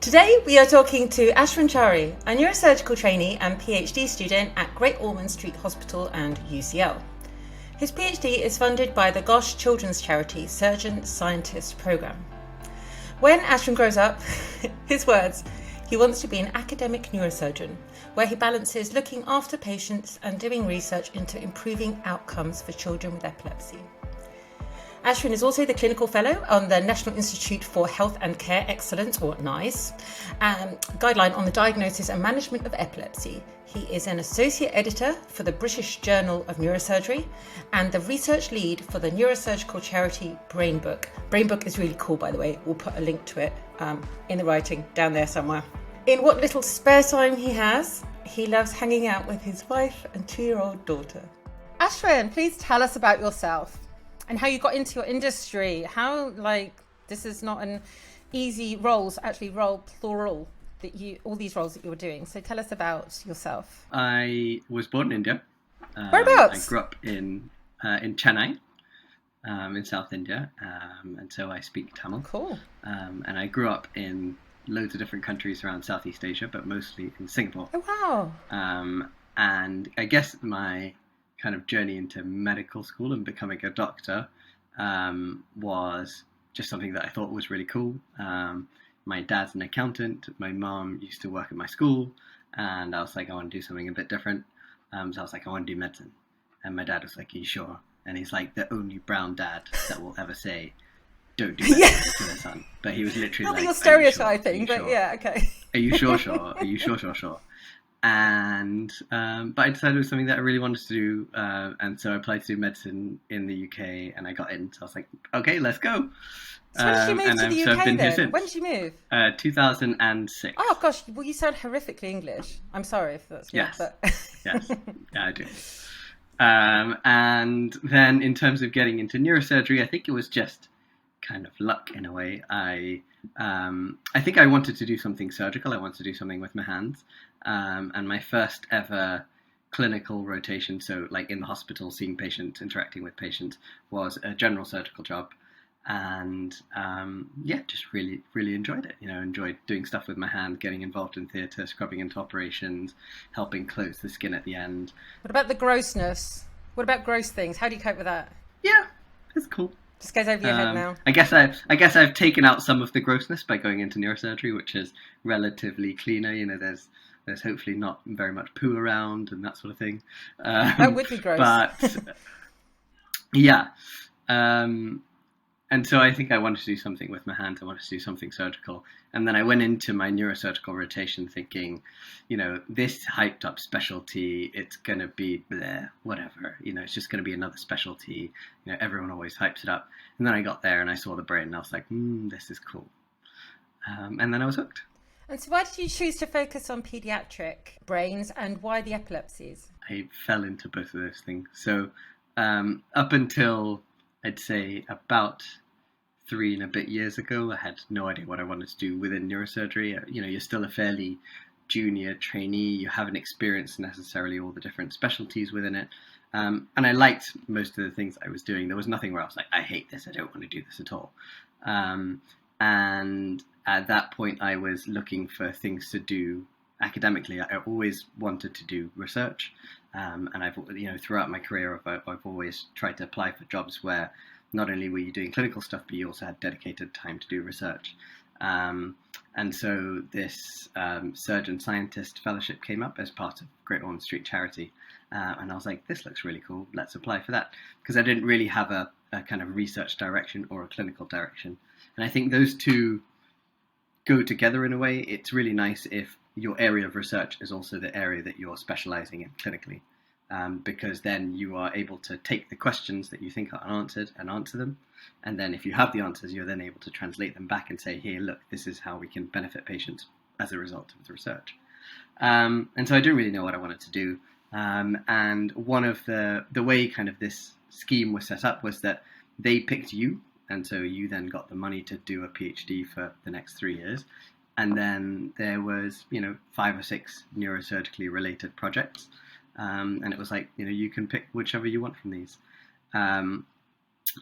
Today we are talking to Aswin Chari, a neurosurgical trainee and Ph.D. student at Great Ormond Street Hospital and UCL. His Ph.D. is funded by the Gosh Children's Charity Surgeon Scientist Programme. When Aswin grows up, his words, he wants to be an academic neurosurgeon, where he balances looking after patients and doing research into improving outcomes for children with epilepsy. Aswin is also the Clinical Fellow on the National Institute for Health and Care Excellence, or NICE, guideline on the diagnosis and management of epilepsy. He is an Associate Editor for the British Journal of Neurosurgery and the Research Lead for the neurosurgical charity Brainbook. Brainbook is really cool, by the way. We'll put a link to it in the writing down there somewhere. In what little spare time he has, he loves hanging out with his wife and 2-year-old daughter. Aswin, please tell us about yourself and how you got into your industry. How, this is not an easy roles, actually role plural, all these roles that you were doing. So tell us about yourself. I was born in India. Whereabouts? I grew up in Chennai, in South India, and so I speak Tamil. Cool. And I grew up in loads of different countries around Southeast Asia, but mostly in Singapore. Oh, wow. And I guess my kind of journey into medical school and becoming a doctor was just something that I thought was really cool. My dad's an accountant. My mom used to work at my school, and I was like, I want to do something a bit different. So I was like, I want to do medicine. And my dad was like, are you sure? And he's like the only brown dad that will ever say, don't do medicine to their son. But he was literally not like, that you're stereotyping, but sure? yeah, okay. Are you sure? Are you sure? And but I decided it was something that I really wanted to do, and so I applied to do medicine in the UK, and I got in. So I was like, okay, let's go. So when did you move to the so UK I've been here then? since. When did you move? 2006. Oh gosh, well you sound horrifically English. I'm sorry if that's Yes. but Yes, yeah, I do. And then in terms of getting into neurosurgery, I think it was just kind of luck in a way. I think I wanted to do something surgical. I wanted to do something with my hands. And my first ever clinical rotation, so like in the hospital, seeing patients, interacting with patients, was a general surgical job. And just really, really enjoyed it. Enjoyed doing stuff with my hand, getting involved in theatre, scrubbing into operations, helping close the skin at the end. What about the grossness? What about gross things? How do you cope with that? Yeah, it's cool. Just goes over your head now. I guess I've taken out some of the grossness by going into neurosurgery, which is relatively cleaner. There's hopefully not very much poo around and that sort of thing. That would be gross. But yeah. And so I think I wanted to do something with my hands. I wanted to do something surgical. And then I went into my neurosurgical rotation thinking, this hyped up specialty, it's going to be bleh, whatever. It's just going to be another specialty. Everyone always hypes it up. And then I got there and I saw the brain and I was like, this is cool. And then I was hooked. And so why did you choose to focus on pediatric brains and why the epilepsies? I fell into both of those things. So up until I'd say about 3 and a bit years ago, I had no idea what I wanted to do within neurosurgery. You're still a fairly junior trainee. You haven't experienced necessarily all the different specialties within it. And I liked most of the things I was doing. There was nothing where I was like, I hate this. I don't want to do this at all. And at that point, I was looking for things to do academically. I always wanted to do research. And I've, throughout my career, I've always tried to apply for jobs where not only were you doing clinical stuff, but you also had dedicated time to do research. And so this surgeon scientist fellowship came up as part of Great Ormond Street Charity. And I was like, this looks really cool. Let's apply for that. Because I didn't really have a kind of research direction or a clinical direction. And I think those two go together in a way. It's really nice if your area of research is also the area that you're specializing in clinically, because then you are able to take the questions that you think are unanswered and answer them. And then if you have the answers, you're then able to translate them back and say, here, look, this is how we can benefit patients as a result of the research. And so I didn't really know what I wanted to do. And one of the way kind of this scheme was set up was that they picked you. And so you then got the money to do a PhD for the next 3 years. And then there was, 5 or 6 neurosurgically related projects. And it was like, you can pick whichever you want from these. And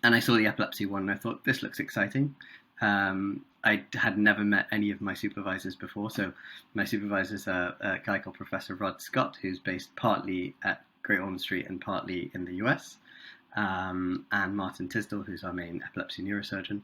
I saw the epilepsy one and I thought, this looks exciting. I had never met any of my supervisors before. So my supervisor's a guy called Professor Rod Scott, who's based partly at Great Ormond Street and partly in the US, and Martin Tisdall, who's our main epilepsy neurosurgeon.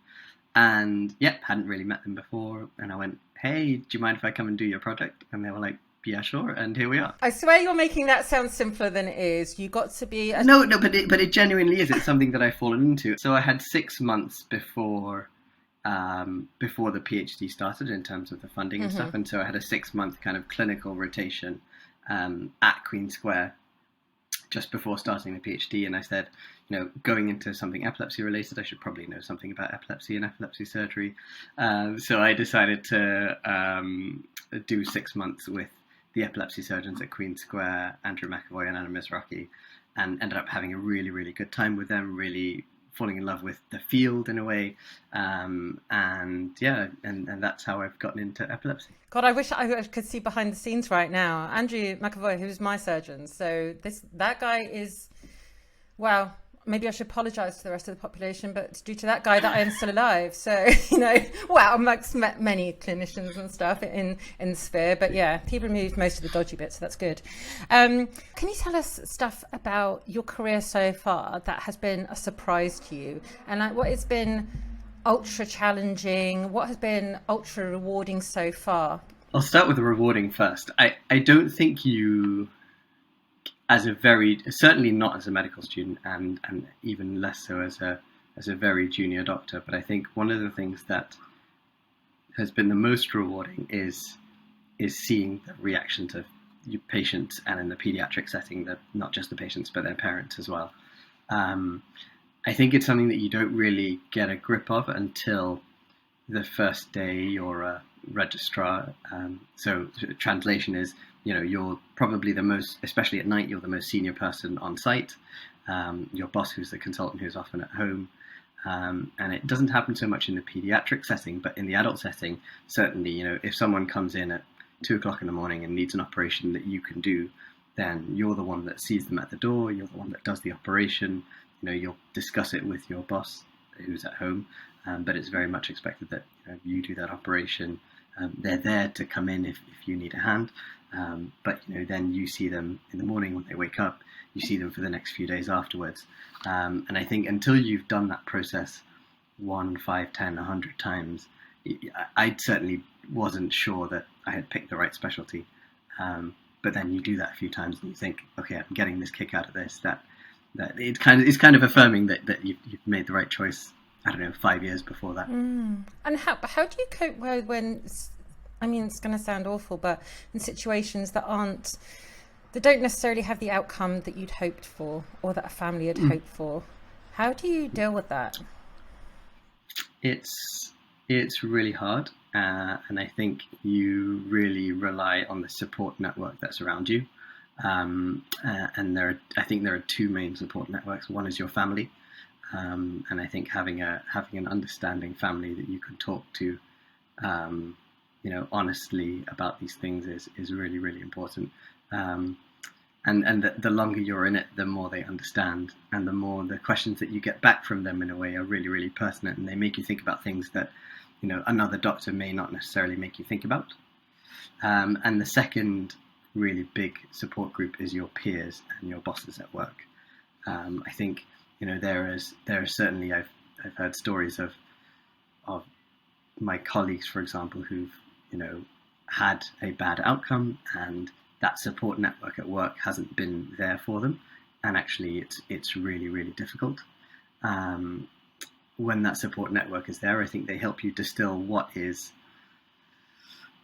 And hadn't really met them before. And I went, hey, do you mind if I come and do your project? And they were like, yeah, sure. And here we are. I swear you're making that sound simpler than it is. You got to be... No, but it genuinely is. It's something that I've fallen into. So I had 6 months before the PhD started in terms of the funding and stuff. And so I had a 6-month kind of clinical rotation at Queen Square just before starting the PhD. And I said, going into something epilepsy related, I should probably know something about epilepsy and epilepsy surgery. So I decided to do 6 months with the epilepsy surgeons at Queen Square, Andrew McAvoy and Anna Mizrachi, and ended up having a really, really good time with them, really falling in love with the field in a way. And that's how I've gotten into epilepsy. God, I wish I could see behind the scenes right now. Andrew McAvoy, who's my surgeon. So that guy is, wow. Maybe I should apologise to the rest of the population, but it's due to that guy that I am still alive. So, amongst many clinicians and stuff in the sphere. But yeah, he removed most of the dodgy bits, so that's good. Can you tell us stuff about your career so far that has been a surprise to you? And what has been ultra challenging? What has been ultra rewarding so far? I'll start with the rewarding first. I don't think you... certainly not as a medical student, and even less so as a very junior doctor. But I think one of the things that has been the most rewarding is seeing the reactions of your patients, and in the pediatric setting, that not just the patients but their parents as well. I think it's something that you don't really get a grip of until the first day you're a registrar. So translation is, you're probably the most, especially at night, you're the most senior person on site. Your boss, who's the consultant, who's often at home. And it doesn't happen so much in the pediatric setting, but in the adult setting, certainly, if someone comes in at 2:00 in the morning and needs an operation that you can do, then you're the one that sees them at the door. You're the one that does the operation. You'll discuss it with your boss, who's at home. But it's very much expected that you do that operation. They're there to come in if you need a hand. But then you see them in the morning when they wake up. You see them for the next few days afterwards. And I think until you've done that process 1, 5, 10, 100 times, I certainly wasn't sure that I had picked the right specialty. But then you do that a few times and you think, okay, I'm getting this kick out of this. That it's kind of affirming that you've made the right choice. I don't know, 5 years before that. And how do you cope when? I mean, it's going to sound awful, but in situations that don't necessarily have the outcome that you'd hoped for, or that a family had hoped for, how do you deal with that? It's really hard, and I think you really rely on the support network that's around you. And I think there are two main support networks. One is your family, and I think having an understanding family that you can talk to, honestly about these things is really, really important. And the longer you're in it, the more they understand, and the more the questions that you get back from them in a way are really, really pertinent, and they make you think about things that another doctor may not necessarily make you think about. And the second really big support group is your peers and your bosses at work. I think there are certainly, I've heard stories of my colleagues, for example, who've had a bad outcome, and that support network at work hasn't been there for them, and actually it's really, really difficult. When that support network is there, I think they help you distill what is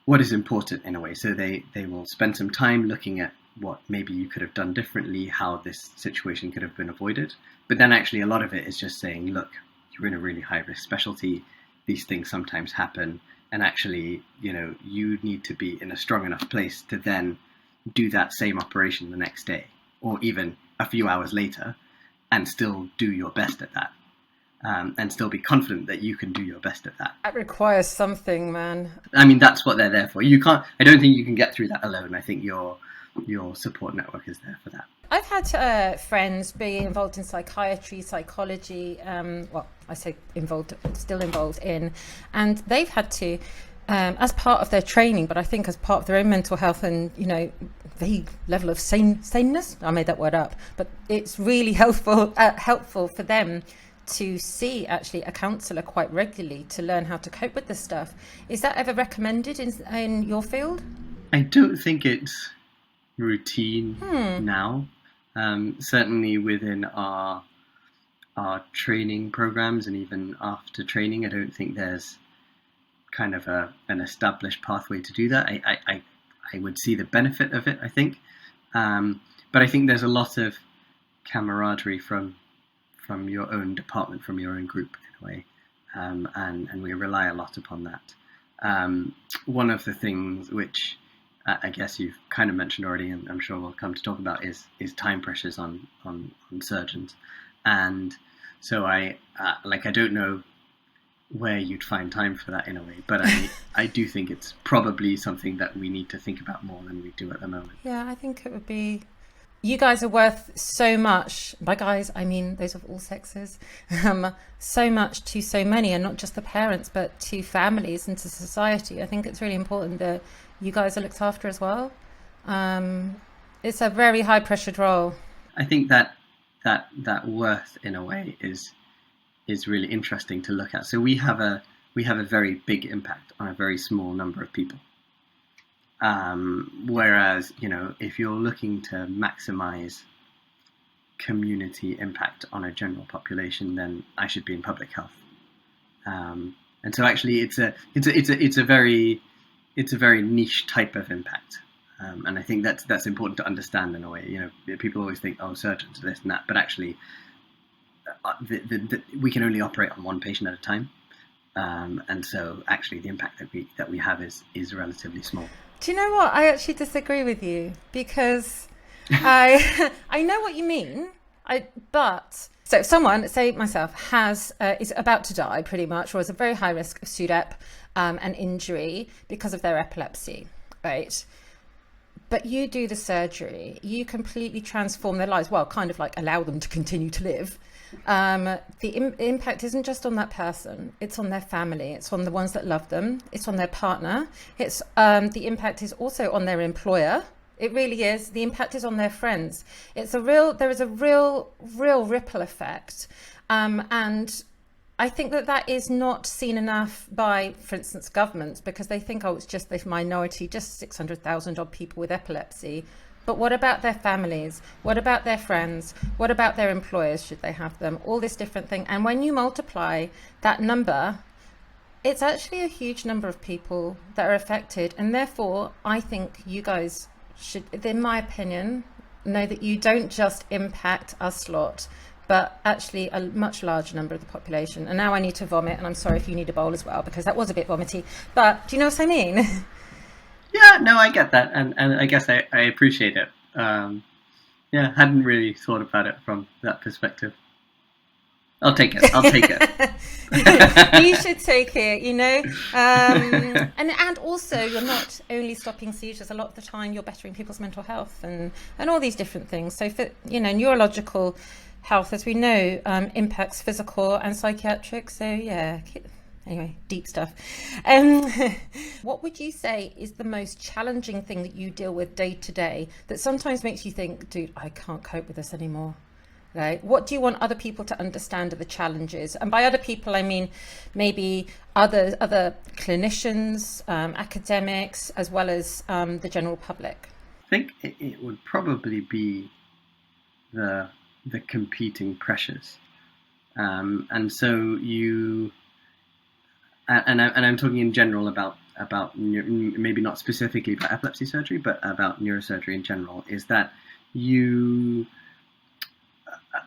important in a way. So they will spend some time looking at what maybe you could have done differently, how this situation could have been avoided. But then actually a lot of it is just saying, look, you're in a really high risk specialty. These things sometimes happen. And actually, you need to be in a strong enough place to then do that same operation the next day, or even a few hours later, and still do your best at that. And still be confident that you can do your best at that. That requires something, man. I mean, that's what they're there for. I don't think you can get through that alone. I think your support network is there for that. I've had friends be involved in psychiatry, psychology, I say involved, still involved in, and they've had to, as part of their training, but I think as part of their own mental health and, the level of saneness, I made that word up, but it's really helpful for them to see actually a counsellor quite regularly to learn how to cope with this stuff. Is that ever recommended in your field? I don't think it's routine now. Certainly within our training programs and even after training, I don't think there's kind of an established pathway to do that. I would see the benefit of it, I think, but I think there's a lot of camaraderie from your own department, from your own group in a way, and we rely a lot upon that. One of the things which I guess you've kind of mentioned already, and I'm sure we'll come to talk about, is time pressures on surgeons. And so I don't know where you'd find time for that in a way, but I do think it's probably something that we need to think about more than we do at the moment. Yeah, I think it would be. You guys are worth so much. By guys, I mean those of all sexes. So much to so many, and not just the parents, but to families and to society. I think it's really important that you guys are looked after as well. It's a very high pressured role. I think that worth in a way is really interesting to look at. So we have a very big impact on a very small number of people. Whereas, if you're looking to maximize community impact on a general population, then I should be in public health. And so actually it's a very niche type of impact. And I think that's important to understand in a way. People always think, oh, surgeons are this and that, but actually we can only operate on one patient at a time. And so actually the impact that we have is relatively small. Do you know what? I actually disagree with you, because I know what you mean. So if someone, say myself, is about to die pretty much, or is a very high risk of SUDEP and injury because of their epilepsy, right? But you do the surgery, you completely transform their lives, well, kind of like allow them to continue to live. The impact isn't just on that person, it's on their family, it's on the ones that love them, it's on their partner, it's the impact is also on their employer. It really is. The impact is on their friends. There is a real ripple effect, and I think that is not seen enough by, for instance, governments, because they think, oh, it's just this minority, just 600,000 odd people with epilepsy. But what about their families? What about their friends? What about their employers, should they have them? All this different thing. And when you multiply that number, it's actually a huge number of people that are affected. And therefore, I think you guys should, in my opinion, know that you don't just impact us lot, but actually a much larger number of the population. And now I need to vomit, and I'm sorry if you need a bowl as well, because that was a bit vomity. But do you know what I mean? Yeah, no, I get that, and I guess I appreciate it. Hadn't really thought about it from that perspective. I'll take it. You should take it, and also you're not only stopping seizures. A lot of the time you're bettering people's mental health and all these different things. So for neurological health, as we know, impacts physical and psychiatric. So yeah, anyway, deep stuff. What would you say is the most challenging thing that you deal with day to day that sometimes makes you think, dude, I can't cope with this anymore? Right? What do you want other people to understand are the challenges? And by other people, I mean maybe other clinicians, academics, as well as the general public. I think it would probably be the competing pressures, and so you. And I'm talking in general about maybe not specifically about epilepsy surgery, but about neurosurgery in general. Is that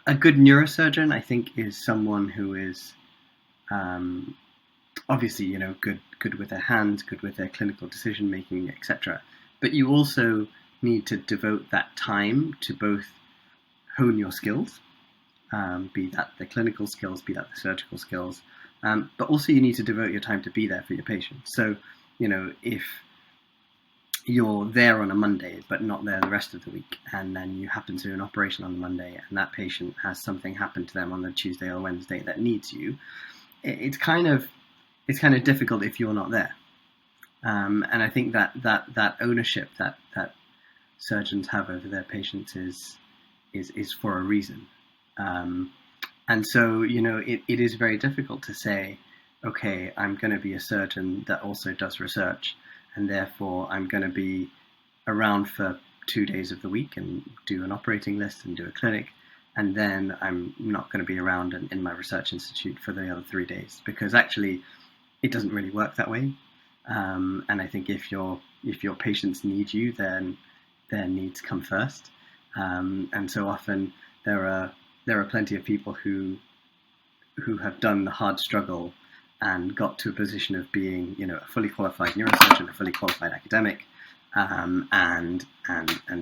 a good neurosurgeon, I think, is someone who is obviously good with their hands, good with their clinical decision making, etc. But you also need to devote that time to both hone your skills, be that the clinical skills, be that the surgical skills. But also you need to devote your time to be there for your patients. So, if you're there on a Monday, but not there the rest of the week, and then you happen to do an operation on the Monday, and that patient has something happen to them on the Tuesday or Wednesday that needs you, it's kind of difficult if you're not there. And I think that ownership that surgeons have over their patients is for a reason. And so, it is very difficult to say, okay, I'm going to be a surgeon that also does research, and therefore I'm going to be around for 2 days of the week and do an operating list and do a clinic, and then I'm not going to be around in my research institute for the other 3 days, because actually it doesn't really work that way. And I think if your patients need you, then their needs come first. And so often there are plenty of people who have done the hard struggle and got to a position of being, a fully qualified neurosurgeon, a fully qualified academic, and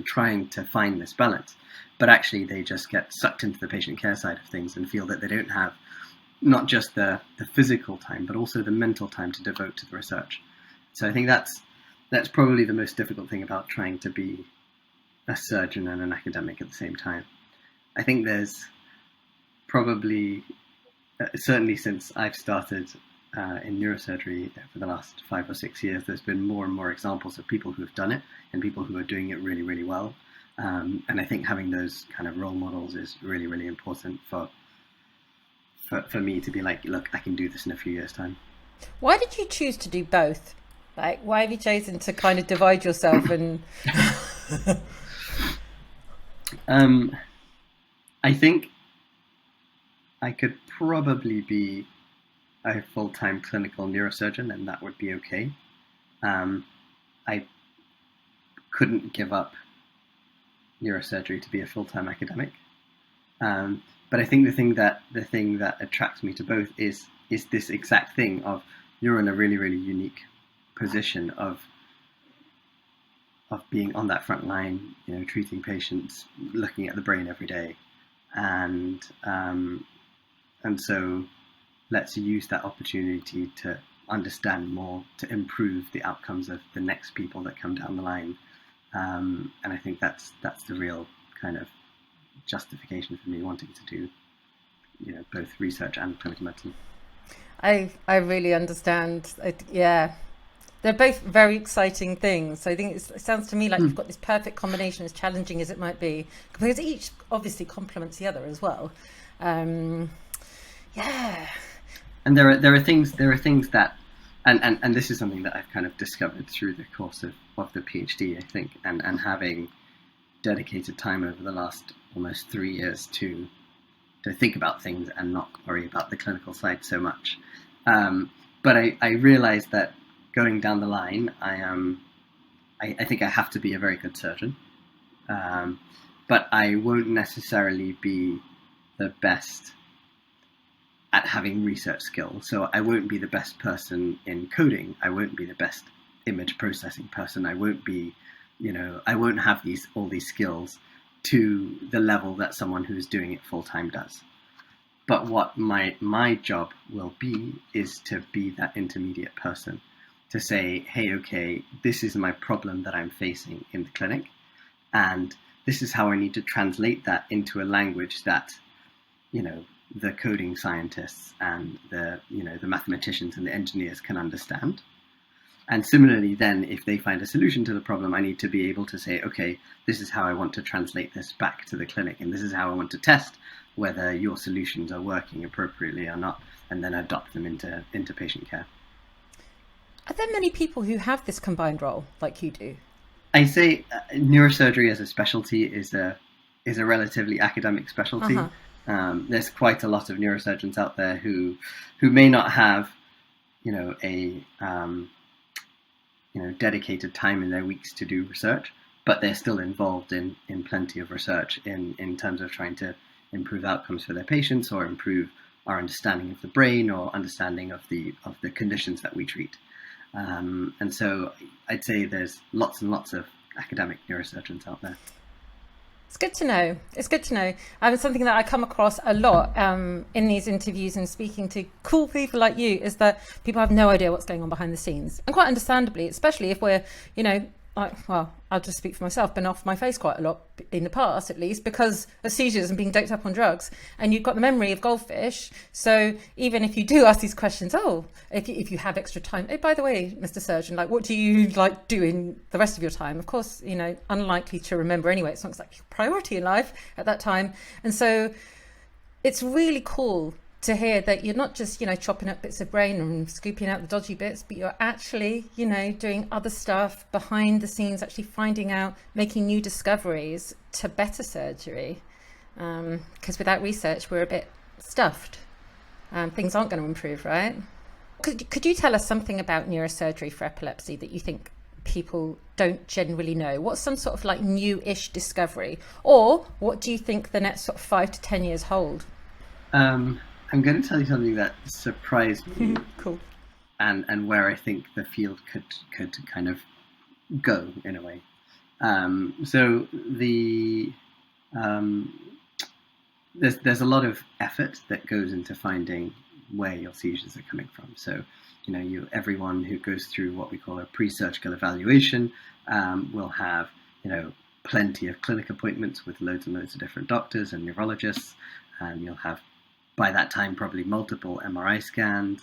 trying to find this balance. But actually, they just get sucked into the patient care side of things and feel that they don't have not just the physical time, but also the mental time to devote to the research. So I think that's probably the most difficult thing about trying to be a surgeon and an academic at the same time. I think there's probably, certainly since I've started in neurosurgery for the last 5 or 6 years, there's been more and more examples of people who have done it and people who are doing it really, really well. And I think having those kind of role models is really, really important for me to be like, look, I can do this in a few years' time. Why did you choose to do both? Like, why have you chosen to kind of divide yourself and... I think I could probably be a full-time clinical neurosurgeon, and that would be okay. I couldn't give up neurosurgery to be a full-time academic. But I think the thing that attracts me to both is this exact thing of you're in a really, really unique position of being on that front line, treating patients, looking at the brain every day, and so let's use that opportunity to understand more, to improve the outcomes of the next people that come down the line, and I think that's the real kind of justification for me wanting to do, both research and clinical medicine. I really understand. Yeah. They're both very exciting things. So I think it sounds to me like you've got this perfect combination, as challenging as it might be, because each obviously complements the other as well. Yeah. And there are things that, and this is something that I've kind of discovered through the course of the PhD, I think, and having dedicated time over the last almost 3 years to think about things and not worry about the clinical side so much. But I realized that going down the line, I think I have to be a very good surgeon, but I won't necessarily be the best at having research skills. So I won't be the best person in coding. I won't be the best image processing person. I won't be, I won't have all these skills to the level that someone who's doing it full time does. But what my job will be is to be that intermediate person, to say, hey, okay, this is my problem that I'm facing in the clinic, and this is how I need to translate that into a language that, the coding scientists and the mathematicians and the engineers can understand. And similarly, then, if they find a solution to the problem, I need to be able to say, okay, this is how I want to translate this back to the clinic, and this is how I want to test whether your solutions are working appropriately or not, and then adopt them into patient care. Are there many people who have this combined role like you do? I say neurosurgery as a specialty is a relatively academic specialty. There's quite a lot of neurosurgeons out there who may not have, a dedicated time in their weeks to do research, but they're still involved in plenty of research in terms of trying to improve outcomes for their patients, or improve our understanding of the brain, or understanding of the conditions that we treat. And so I'd say there's lots and lots of academic neurosurgeons out there. It's good to know. It's good to know. It's something that I come across a lot in these interviews and speaking to cool people like you, is that people have no idea what's going on behind the scenes. And quite understandably, especially if we're, well, I'll just speak for myself, been off my face quite a lot in the past, at least, because of seizures and being doped up on drugs. And you've got the memory of goldfish. So even if you do ask these questions, if you have extra time, oh, by the way, Mr. Surgeon, like, what do you like doing the rest of your time? Of course, unlikely to remember anyway. It's not like your priority in life at that time. And so it's really cool to hear that you're not just, chopping up bits of brain and scooping out the dodgy bits, but you're actually, doing other stuff behind the scenes, actually finding out, making new discoveries to better surgery. Because without research, we're a bit stuffed. Things aren't going to improve, right? Could you tell us something about neurosurgery for epilepsy that you think people don't generally know? What's some sort of like new-ish discovery? Or what do you think the next sort of 5 to 10 years hold? I'm going to tell you something that surprised me. Cool. And where I think the field could kind of go in a way. So there's a lot of effort that goes into finding where your seizures are coming from. So everyone who goes through what we call a pre-surgical evaluation will have plenty of clinic appointments with loads and loads of different doctors and neurologists. You'll have, by that time, probably multiple MRI scans.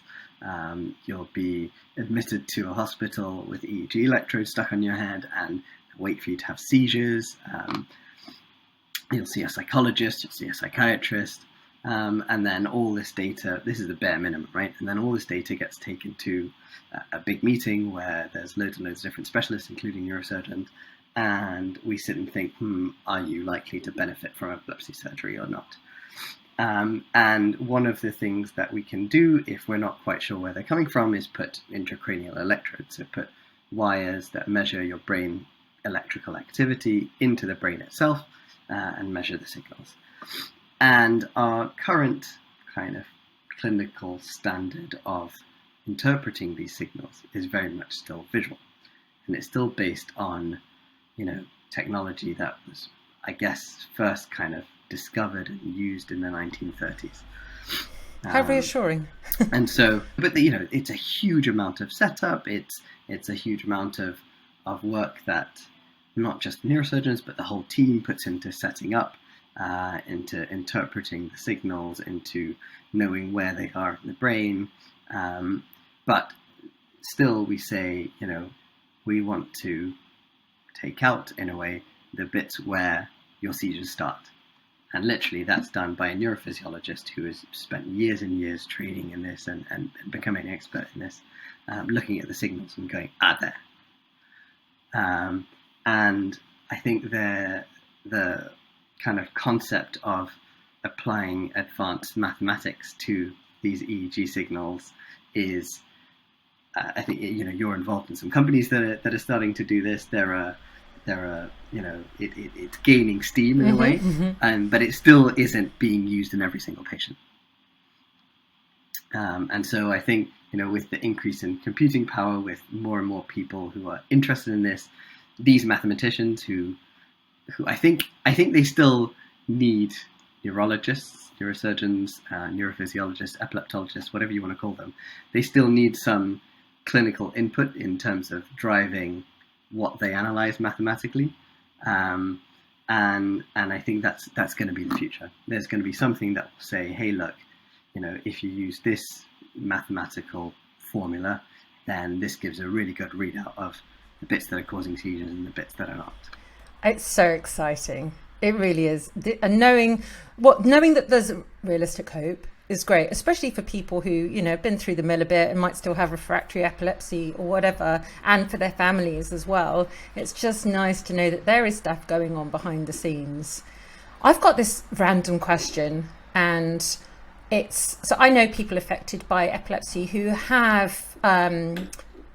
You'll be admitted to a hospital with EEG electrodes stuck on your head and wait for you to have seizures. You'll see a psychologist, you'll see a psychiatrist, and then all this data, this is the bare minimum, right? And then all this data gets taken to a big meeting where there's loads and loads of different specialists, including neurosurgeons, and we sit and think, are you likely to benefit from epilepsy surgery or not? And one of the things that we can do if we're not quite sure where they're coming from is put intracranial electrodes, so put wires that measure your brain electrical activity into the brain itself and measure the signals. And our current kind of clinical standard of interpreting these signals is very much still visual, and it's still based on technology that was, I guess, first kind of discovered and used in the 1930s. How reassuring. And so, but it's a huge amount of setup. It's a huge amount of work that not just neurosurgeons, but the whole team puts into setting up, into interpreting the signals, into knowing where they are in the brain. But still, we say, we want to take out, in a way, the bits where your seizures start. And literally that's done by a neurophysiologist who has spent years and years training in this and becoming an expert in this, looking at the signals and going, there. And I think the kind of concept of applying advanced mathematics to these EEG signals is, I think, you're involved in some companies that are starting to do this. It's gaining steam in a way, but it still isn't being used in every single patient. And so I think, with the increase in computing power, with more and more people who are interested in this, these mathematicians who I think they still need neurologists, neurosurgeons, neurophysiologists, epileptologists, whatever you want to call them. They still need some clinical input in terms of driving what they analyze mathematically, and I think that's going to be the future. There's going to be something that will say, hey, look, if you use this mathematical formula, then this gives a really good readout of the bits that are causing seizures and the bits that are not. It's so exciting. It really is. And knowing that there's realistic hope is great, especially for people who, have been through the mill a bit and might still have refractory epilepsy or whatever, and for their families as well. It's just nice to know that there is stuff going on behind the scenes. I've got this random question, and so I know people affected by epilepsy who have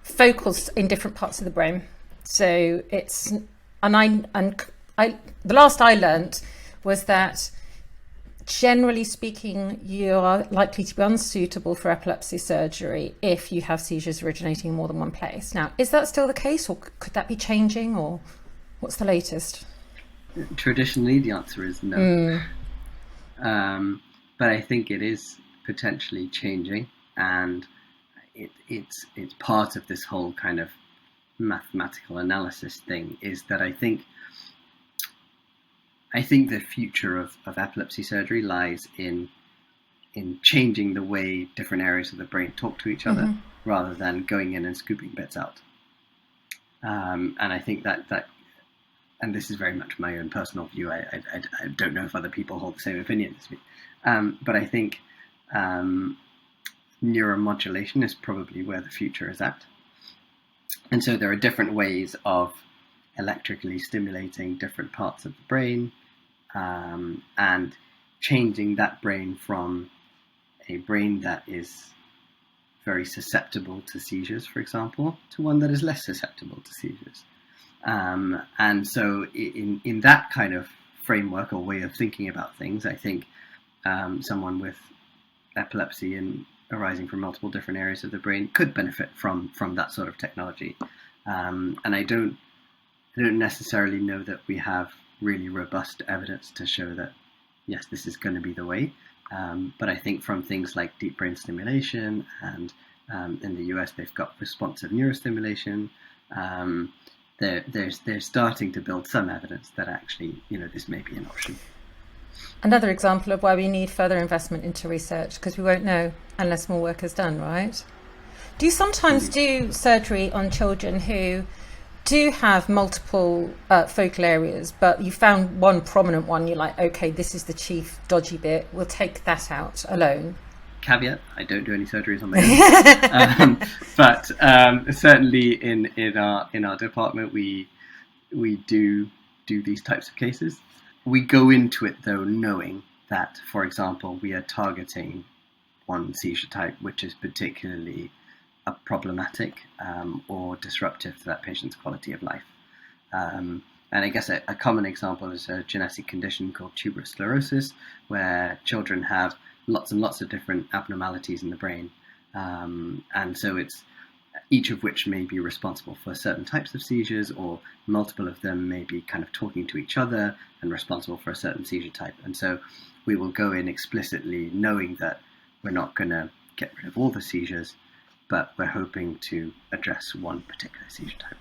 focals in different parts of the brain. So the last I learnt was that, generally speaking, you are likely to be unsuitable for epilepsy surgery if you have seizures originating in more than one place. Now, is that still the case, or could that be changing, or what's the latest? Traditionally, the answer is no. But I think it is potentially changing, and it's part of this whole kind of mathematical analysis thing is that I think the future of epilepsy surgery lies in changing the way different areas of the brain talk to each other, rather than going in and scooping bits out. And I think that, and this is very much my own personal view. I don't know if other people hold the same opinion as me, but I think neuromodulation is probably where the future is at. And so there are different ways of electrically stimulating different parts of the brain, and changing that brain from a brain that is very susceptible to seizures, for example, to one that is less susceptible to seizures. And so in that kind of framework or way of thinking about things, I think someone with epilepsy and arising from multiple different areas of the brain could benefit from that sort of technology. And I don't necessarily know that we have really robust evidence to show that, yes, this is going to be the way. But I think from things like deep brain stimulation, and in the US they've got responsive neurostimulation, they're starting to build some evidence that actually, this may be an option. Another example of why we need further investment into research, because we won't know unless more work is done, right? Do you sometimes do surgery on children who do have multiple focal areas, but you found one prominent one, you're like, okay, this is the chief dodgy bit, we'll take that out alone? Caveat, I don't do any surgeries on my own. But certainly in our department, we do these types of cases. We go into it, though, knowing that, for example, we are targeting one seizure type which is particularly problematic or disruptive to that patient's quality of life. And I guess a common example is a genetic condition called tuberous sclerosis, where children have lots and lots of different abnormalities in the brain. And so it's each of which may be responsible for certain types of seizures, or multiple of them may be kind of talking to each other and responsible for a certain seizure type. And so we will go in explicitly knowing that we're not going to get rid of all the seizures, but we're hoping to address one particular seizure type.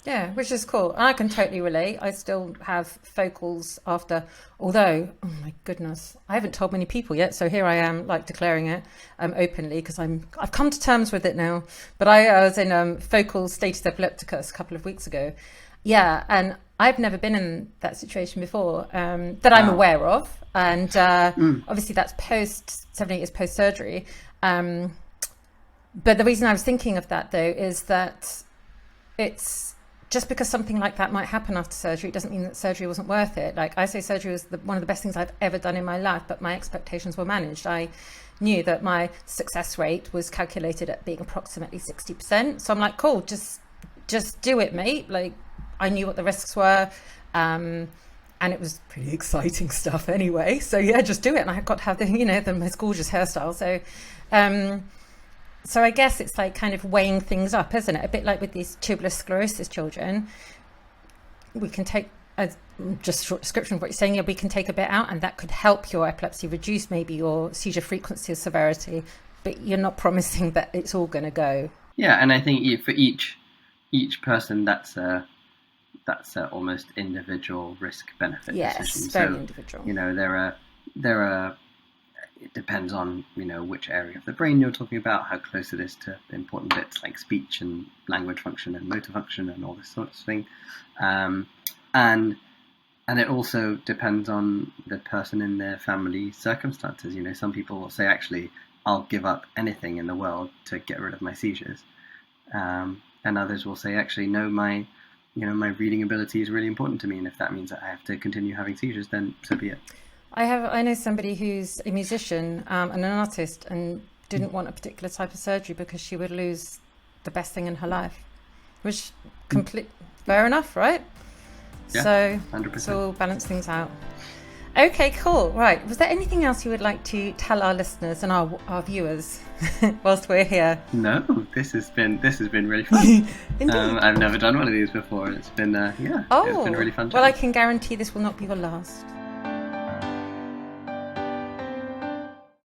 Yeah, which is cool. And I can totally relate. I still have focals after, although, oh my goodness, I haven't told many people yet. So here I am, like, declaring it openly, because I've come to terms with it now. But I was in focal status epilepticus a couple of weeks ago. Yeah, and I've never been in that situation before, that I'm aware of. And obviously that's 7 8 years post-surgery. But the reason I was thinking of that, though, is that it's just because something like that might happen after surgery, it doesn't mean that surgery wasn't worth it. Like, I say surgery was one of the best things I've ever done in my life, but my expectations were managed. I knew that my success rate was calculated at being approximately 60%. So I'm like, cool, just do it, mate. Like, I knew what the risks were. And it was pretty exciting stuff anyway. So yeah, just do it. And I got to have the most gorgeous hairstyle. So I guess it's like kind of weighing things up, isn't it? A bit like with these tuberous sclerosis children, we can take, just short description of what you're saying, we can take a bit out, and that could help your epilepsy, reduce maybe your seizure frequency or severity, but you're not promising that it's all going to go. Yeah, and I think for each person, that's a almost individual risk-benefit decision. Yes, very individual. There are. It depends on, which area of the brain you're talking about, how close it is to important bits like speech and language function and motor function and all this sort of thing. And it also depends on the person in their family circumstances. Some people will say, actually, I'll give up anything in the world to get rid of my seizures. And others will say, actually, no, my reading ability is really important to me. And if that means that I have to continue having seizures, then so be it. I know somebody who's a musician and an artist, and didn't want a particular type of surgery because she would lose the best thing in her life, which fair enough, right? Yeah, so 100%. So we'll balance things out. Okay, cool. Right. Was there anything else you would like to tell our listeners and our viewers whilst we're here? No, this has been really fun. I've never done one of these before. It's been it's been really fun. Well, I can guarantee this will not be your last.